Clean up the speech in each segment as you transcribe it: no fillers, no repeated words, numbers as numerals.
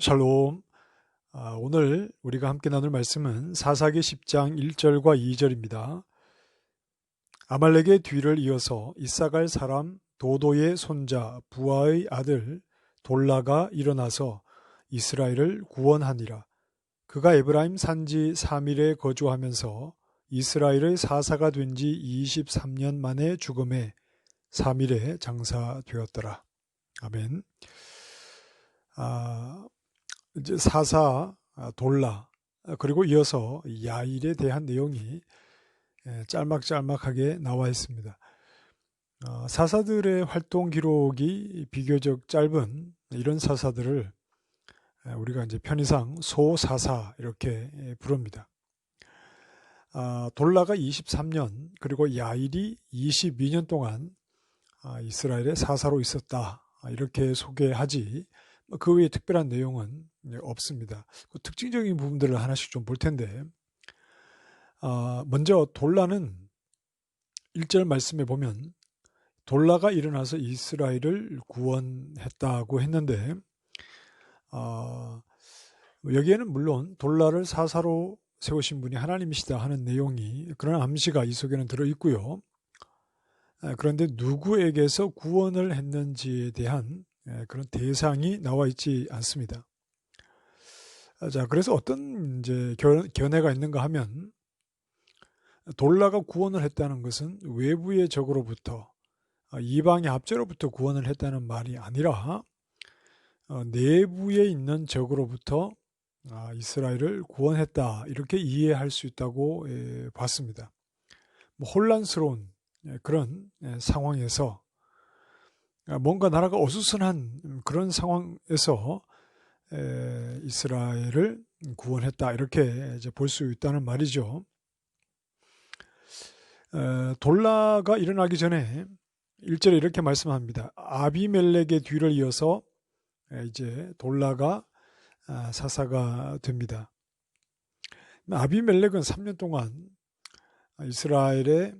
샬롬. 오늘 우리가 함께 나눌 말씀은 사사기 10장 1절과 2절입니다. 아말렉의 뒤를 이어서 이사갈 사람 도도의 손자 부하의 아들 돌라가 일어나서 이스라엘을 구원하니라. 그가 에브라임 산지 3일에 거주하면서 이스라엘의 사사가 된 지 23년 만에 죽음에 3일에 장사되었더라. 아멘. 이제 사사, 돌라, 그리고 이어서 야일에 대한 내용이 짤막짤막하게 나와 있습니다. 사사들의 활동 기록이 비교적 짧은 이런 사사들을 우리가 이제 편의상 소사사 이렇게 부릅니다. 돌라가 23년 그리고 야일이 22년 동안 이스라엘의 사사로 있었다 이렇게 소개하지 그 외에 특별한 내용은 없습니다. 그 특징적인 부분들을 하나씩 좀 볼 텐데 먼저 돌라는 1절 말씀에 보면 돌라가 일어나서 이스라엘을 구원했다고 했는데 여기에는 물론 돌라를 사사로 세우신 분이 하나님이시다 하는 내용이 그런 암시가 이 속에는 들어있고요. 그런데 누구에게서 구원을 했는지에 대한 그런 대상이 나와 있지 않습니다. 자, 그래서 어떤 이제 견해가 있는가 하면 돌라가 구원을 했다는 것은 외부의 적으로부터 이방의 압제로부터 구원을 했다는 말이 아니라 내부에 있는 적으로부터 이스라엘을 구원했다 이렇게 이해할 수 있다고 봤습니다. 혼란스러운 그런 상황에서 뭔가 나라가 어수선한 그런 상황에서 이스라엘을 구원했다 이렇게 이제 볼 수 있다는 말이죠. 돌라가 일어나기 전에 1절에 이렇게 말씀합니다. 아비멜렉의 뒤를 이어서 이제 돌라가 사사가 됩니다. 아비멜렉은 3년 동안 이스라엘의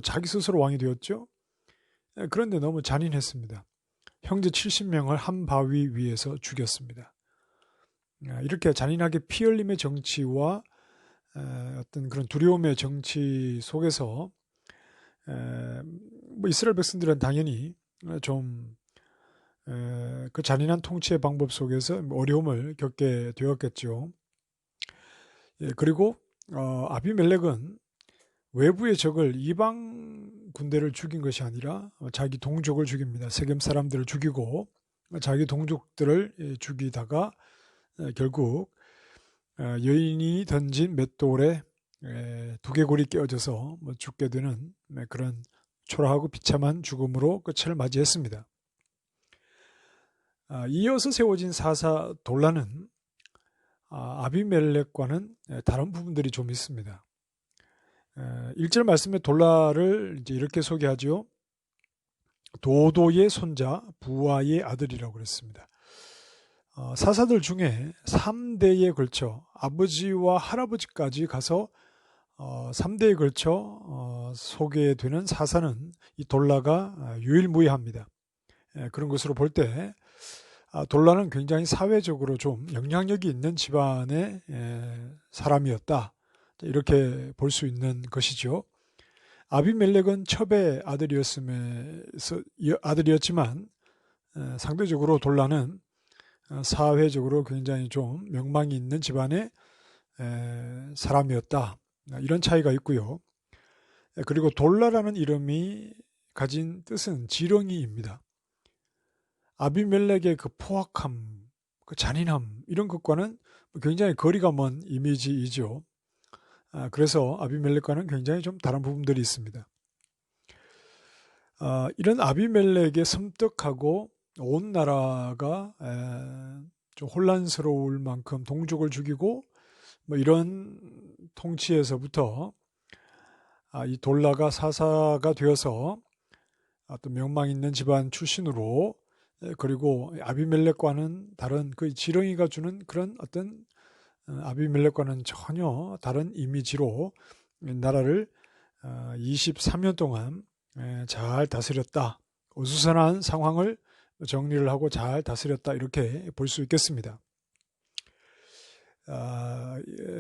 자기 스스로 왕이 되었죠. 그런데 너무 잔인했습니다. 형제 70명을 한 바위 위에서 죽였습니다. 이렇게 잔인하게 피 흘림의 정치와 어떤 그런 두려움의 정치 속에서 이스라엘 백성들은 당연히 좀 그 잔인한 통치의 방법 속에서 어려움을 겪게 되었겠죠. 그리고 아비멜렉은 외부의 적을 이방 군대를 죽인 것이 아니라 자기 동족을 죽입니다. 세겜 사람들을 죽이고 자기 동족들을 죽이다가 결국 여인이 던진 맷돌에 두개골이 깨어져서 죽게 되는 그런 초라하고 비참한 죽음으로 끝을 맞이했습니다. 이어서 세워진 사사 돌라는 아비멜렉과는 다른 부분들이 좀 있습니다. 1절 말씀에 돌라를 이제 이렇게 소개하죠. 도도의 손자 부하의 아들이라고 그랬습니다. 사사들 중에 3대에 걸쳐 아버지와 할아버지까지 가서 3대에 걸쳐 소개되는 사사는 이 돌라가 유일무이합니다. 그런 것으로 볼 때 돌라는 굉장히 사회적으로 좀 영향력이 있는 집안의 사람이었다. 이렇게 볼 수 있는 것이죠. 아비멜렉은 첩의 아들이었지만 상대적으로 돌라는 사회적으로 굉장히 좀 명망이 있는 집안의 사람이었다. 이런 차이가 있고요. 그리고 돌라라는 이름이 가진 뜻은 지렁이입니다. 아비멜렉의 그 포악함, 그 잔인함 이런 것과는 굉장히 거리가 먼 이미지이죠. 그래서 아비멜렉과는 굉장히 좀 다른 부분들이 있습니다. 이런 아비멜렉의 섬뜩하고 온 나라가 좀 혼란스러울 만큼 동족을 죽이고 이런 통치에서부터 이 돌라가 사사가 되어서 또 명망 있는 집안 출신으로 그리고 아비멜렉과는 다른 그 지렁이가 주는 그런 어떤 아비멜렉과는 전혀 다른 이미지로 나라를 23년 동안 잘 다스렸다. 어수선한 상황을 정리를 하고 잘 다스렸다 이렇게 볼 수 있겠습니다.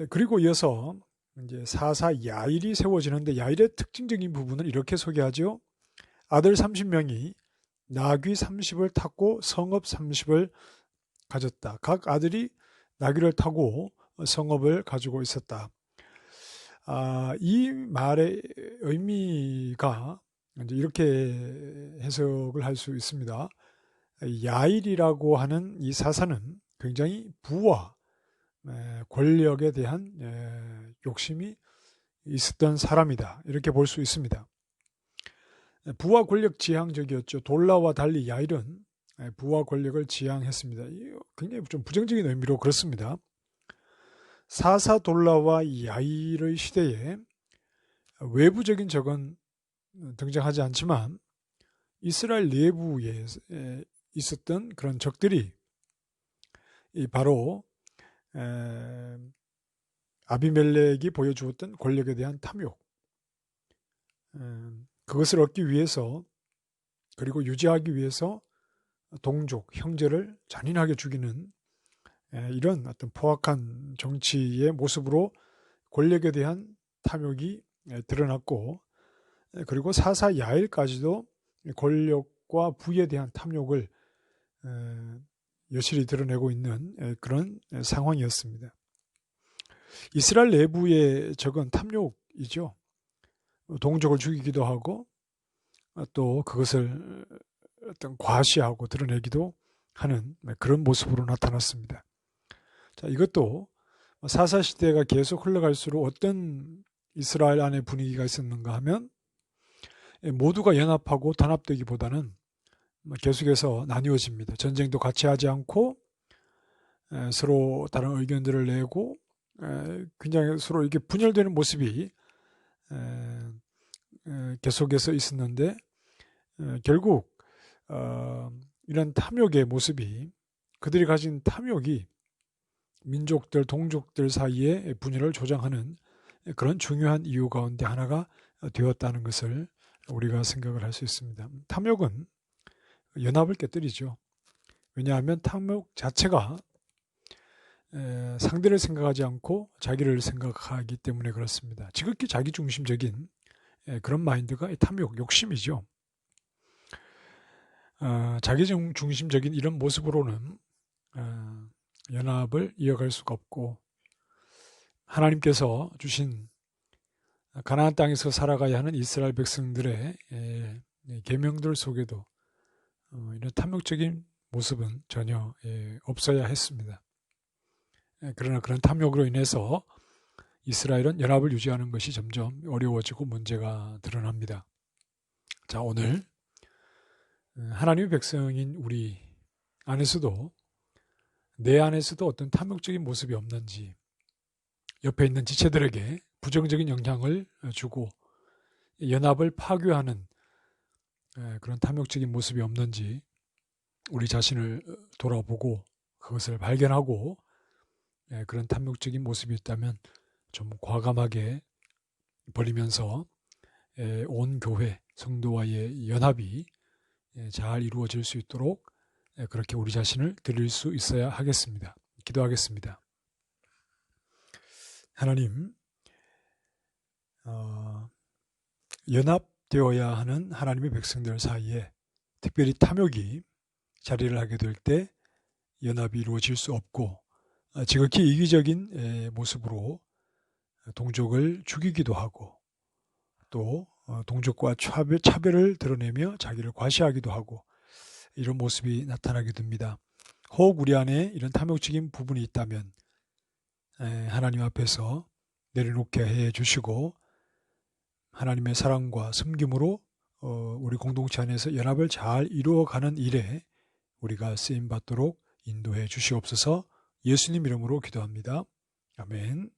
그리고 이어서 이제 사사 야일이 세워지는데 야일의 특징적인 부분은 이렇게 소개하죠. 아들 30명이 나귀 30을 탔고 성읍 30을 가졌다. 각 아들이 나귀를 타고 성읍을 가지고 있었다. 이 말의 의미가 이제 이렇게 해석을 할 수 있습니다. 야일이라고 하는 이 사사는 굉장히 부와 권력에 대한 욕심이 있었던 사람이다. 이렇게 볼 수 있습니다. 부와 권력 지향적이었죠. 돌라와 달리 야일은 부와 권력을 지향했습니다. 굉장히 좀 부정적인 의미로 그렇습니다. 사사 돌라와 야일의 시대에 외부적인 적은 등장하지 않지만 이스라엘 내부에 있었던 그런 적들이 바로 아비멜렉이 보여주었던 권력에 대한 탐욕, 그것을 얻기 위해서 그리고 유지하기 위해서 동족, 형제를 잔인하게 죽이는 이런 어떤 포악한 정치의 모습으로 권력에 대한 탐욕이 드러났고, 그리고 사사 야일까지도 권력과 부에 대한 탐욕을 여실히 드러내고 있는 그런 상황이었습니다. 이스라엘 내부의 적은 탐욕이죠. 동족을 죽이기도 하고 또 그것을 어떤 과시하고 드러내기도 하는 그런 모습으로 나타났습니다. 자, 이것도 사사 시대가 계속 흘러갈수록 어떤 이스라엘 안의 분위기가 있었는가 하면 모두가 연합하고 단합되기보다는 계속해서 나뉘어집니다. 전쟁도 같이 하지 않고 서로 다른 의견들을 내고 굉장히 서로 이렇게 분열되는 모습이 계속해서 있었는데 결국 이런 탐욕의 모습이 그들이 가진 탐욕이 민족들, 동족들 사이의 분열을 조장하는 그런 중요한 이유 가운데 하나가 되었다는 것을 우리가 생각을 할 수 있습니다. 탐욕은 연합을 깨뜨리죠. 왜냐하면 탐욕 자체가 상대를 생각하지 않고 자기를 생각하기 때문에 그렇습니다. 지극히 자기중심적인 그런 마인드가 탐욕, 욕심이죠. 자기중심적인 이런 모습으로는 연합을 이어갈 수가 없고, 하나님께서 주신 가나안 땅에서 살아가야 하는 이스라엘 백성들의 계명들 속에도 이런 탐욕적인 모습은 전혀 없어야 했습니다. 그러나 그런 탐욕으로 인해서 이스라엘은 연합을 유지하는 것이 점점 어려워지고 문제가 드러납니다. 자, 오늘 하나님의 백성인 우리 안에서도, 내 안에서도 어떤 탐욕적인 모습이 없는지, 옆에 있는 지체들에게 부정적인 영향을 주고 연합을 파괴하는 그런 탐욕적인 모습이 없는지 우리 자신을 돌아보고 그것을 발견하고 그런 탐욕적인 모습이 있다면 좀 과감하게 버리면서 온 교회 성도와의 연합이 잘 이루어질 수 있도록 그렇게 우리 자신을 드릴 수 있어야 하겠습니다. 기도하겠습니다. 하나님, 연합되어야 하는 하나님의 백성들 사이에 특별히 탐욕이 자리를 하게 될 때 연합이 이루어질 수 없고 지극히 이기적인 모습으로 동족을 죽이기도 하고 또 동족과 차별을 드러내며 자기를 과시하기도 하고 이런 모습이 나타나게 됩니다. 혹 우리 안에 이런 탐욕적인 부분이 있다면 하나님 앞에서 내려놓게 해 주시고 하나님의 사랑과 섬김으로 우리 공동체 안에서 연합을 잘 이루어가는 일에 우리가 쓰임받도록 인도해 주시옵소서. 예수님 이름으로 기도합니다. 아멘.